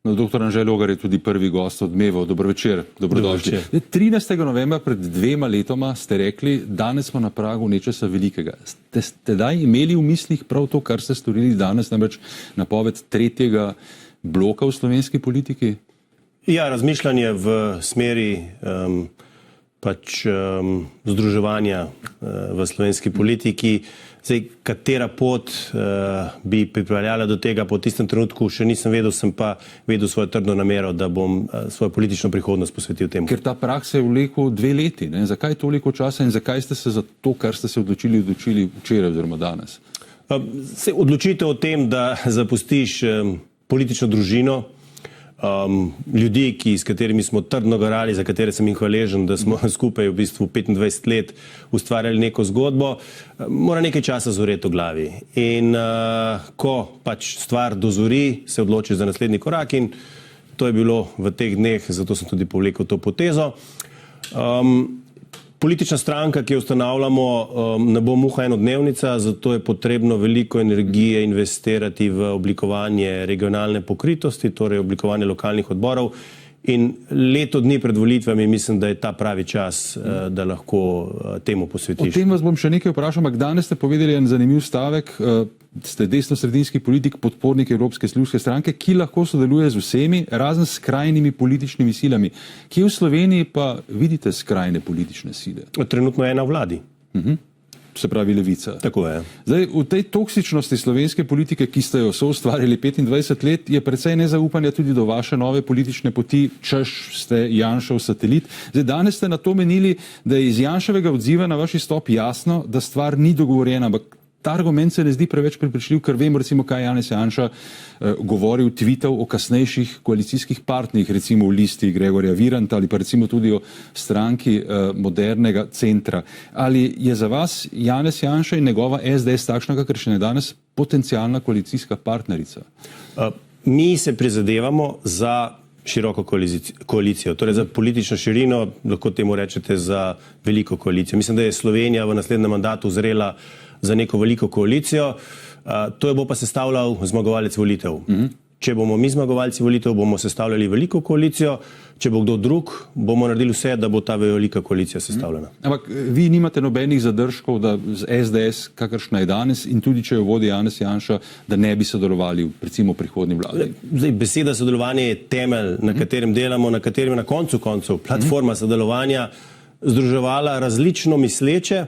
No, dr. Anže Logar je tudi prvi gost Odmevov. Dobro večer, dobrodošli. 13. novembra pred 2 letoma ste rekli, danes smo na pragu nečesa velikega. Ste tedaj imeli v mislih prav to, kar ste storili danes, namreč napoved tretjega bloka v slovenski politiki? Ja, razmišljanje v smeri združevanja v slovenski politiki. Zdaj, katera pot bi pripeljala do tega, po tistem trenutku še nisem vedel, sem pa vedel svojo trdno namero, da bom svojo politično prihodnost posvetil temu. Ker ta prak se je vlekel 2 leti, ne? Zakaj toliko časa in zakaj ste se za to, kar ste se odločili včeraj oziroma danes? Odločitev o tem, da zapustiš politično družino, ljudi, s katerimi smo trdno garali, za katere sem jim hvaležen, da smo skupaj v bistvu 25 let ustvarjali neko zgodbo, mora nekaj časa zoreti v glavi. In ko pač stvar dozori, se odloči za naslednji korak in to je bilo v teh dneh, zato sem tudi povlekel to potezo. Politična stranka, ki jo ustanavljamo, ne bo muha enodnevnica, zato je potrebno veliko energije investirati v oblikovanje regionalne pokritosti, torej oblikovanje lokalnih odborov. In leto dni pred volitvami mislim, da je ta pravi čas, da lahko temu posvetiš. O tem vas bom še nekaj vprašal, ampak danes ste povedali en zanimiv stavek. Ste desnosredinski politik, podpornik Evropske ljudske stranke, ki lahko sodeluje z vsemi, razen skrajnimi političnimi silami. Kje v Sloveniji pa vidite skrajne politične sile? Trenutno je na vladi. Se pravi Levica. Tako je. Zdaj, v tej toksičnosti slovenske politike, ki ste jo soustvarjali 25 let, je precej nezaupanja tudi do vaše nove politične poti, češ ste Janšev satelit. Zdaj, danes ste na to menili, da je iz Janševega odziva na vaš izstop jasno, da stvar ni dogovorjena, ampak ta argument se ne zdi preveč prepričljiv, ker vemo recimo, kaj Janez Janša govoril, tvitev o kasnejših koalicijskih partnerjih, recimo v listi Gregorja Viranta ali pa recimo tudi o stranki modernega centra. Ali je za vas Janez Janša in njegova SDS takšna, kakršna je danes, potencialna koalicijska partnerica? Mi se prizadevamo za široko koalicijo, torej za politično širino, lahko temu rečete za veliko koalicijo. Mislim, da je Slovenija v naslednjem mandatu zrela za neko veliko koalicijo, to jo bo pa sestavljal zmagovalec volitev. Če bomo mi zmagovalci volitev, bomo sestavljali veliko koalicijo, če bo kdo drug, bomo naredili vse, da bo ta velika koalicija sestavljena. Ampak vi nimate nobenih zadržkov, da z SDS, kakršna je danes, in tudi če jo vodi Janez Janša, da ne bi sodelovali v recimo prihodnji vladi? Zdaj, beseda sodelovanje je temelj, na katerem delamo, na katerem na koncu koncev platforma sodelovanja združevala različno misleče,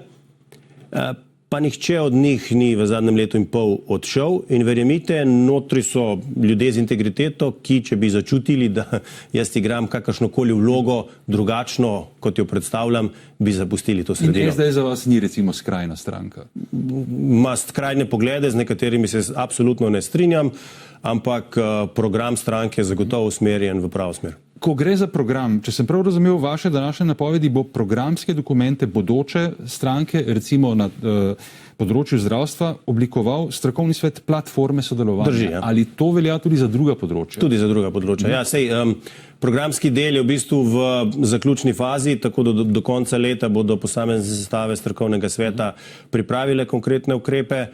pa nihče od njih ni v zadnjem letu in pol odšel in verjemite, notri so ljudje z integriteto, ki če bi začutili, da jaz igram kakršnokoli vlogo drugačno, kot jo predstavljam, bi zapustili to sredino. In zdaj za vas ni recimo skrajna stranka? Ima skrajne poglede, z nekaterimi se absolutno ne strinjam, ampak program stranke je zagotovo usmerjen v pravo smer. Ko gre za program, če sem prav razumel vaše današnje napovedi, bo programske dokumente bodoče stranke, recimo na področju zdravstva, oblikoval strokovni svet platforme sodelovanja. Drži, ja. Ali to velja tudi za druga področja? Tudi za druga področja. Ja, sej, programski del je v bistvu v zaključni fazi, tako da do konca leta bodo posamezne sestave strokovnega sveta pripravile konkretne ukrepe.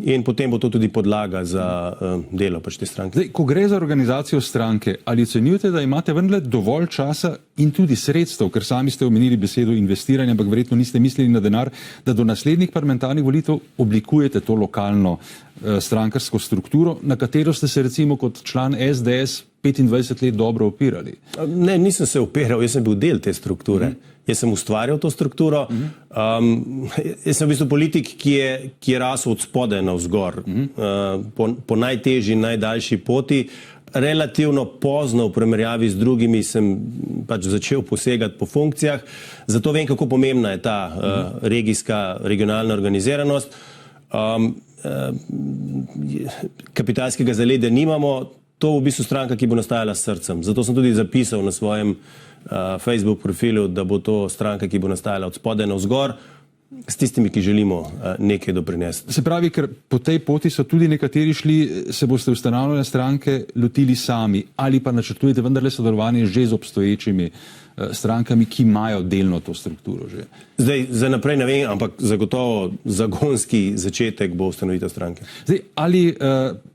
In potem bo to tudi podlaga za delo pač te stranke. Zdaj, ko gre za organizacijo stranke, ali ocenjujete, da imate vendarle dovolj časa in tudi sredstev, ker sami ste omenili besedo investiranja, ampak verjetno niste mislili na denar, da do naslednjih parlamentarnih volitev oblikujete to lokalno strankarsko strukturo, na katero ste se recimo kot član SDS 25 let dobro opirali? Ne, nisem se opiral, jaz sem bil del te strukture. Jaz sem ustvarjal to strukturo. Jaz sem v bistvu politik, ki je rasel od spodaj navzgor. Po najtežji, najdaljši poti. Relativno pozno v primerjavi z drugimi sem pač začel posegati po funkcijah. Zato vem, kako pomembna je ta regionalna organiziranost. Kapitalskega zaledja nimamo. To bo v bistvu stranka, ki bo nastajala s srcem. Zato sem tudi zapisal na svojem Facebook profilu, da bo to stranka, ki bo nastajala od spodaj navzgor, s tistimi, ki želimo nekaj doprinesti. Se pravi, ker po tej poti so tudi nekateri šli, se boste ustanavljene stranke lotili sami ali pa načrtujete vendarle sodelovanje že z obstoječimi strankami, ki imajo delno to strukturo že? Zdaj, za naprej ne vem, ampak zagotovo zagonski začetek bo ustanovitev stranke. Zdaj, ali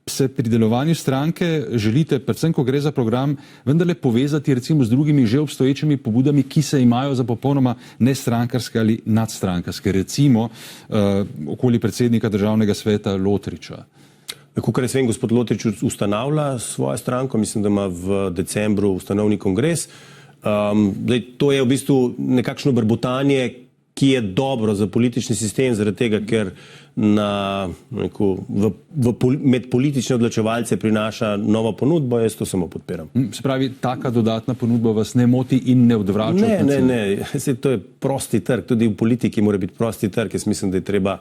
se pri delovanju stranke želite, predvsem ko gre za program, vendarle povezati recimo z drugimi že obstoječimi pobudami, ki se imajo za popolnoma nestrankarske ali nadstrankarske, recimo okoli predsednika Državnega sveta Lotriča? Kakor jaz vem, gospod Lotrič ustanavlja svojo stranko, mislim, da ima v decembru ustanovni kongres. To je v bistvu nekakšno brbotanje, ki je dobro za politični sistem, zaradi tega, ker med politične odločevalce prinaša novo ponudbo, jaz to samo podpiram. Se pravi, taka dodatna ponudba vas ne moti in ne odvrača? Ne, to je prosti trg, tudi v politiki mora biti prosti trg. Jaz mislim, da je treba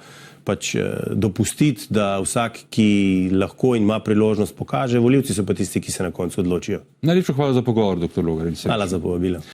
pač dopustiti, da vsak, ki lahko in ima priložnost, pokaže, volivci so pa tisti, ki se na koncu odločijo. Najlepša hvala za pogovor, dr. Logar. Hvala za povabilo.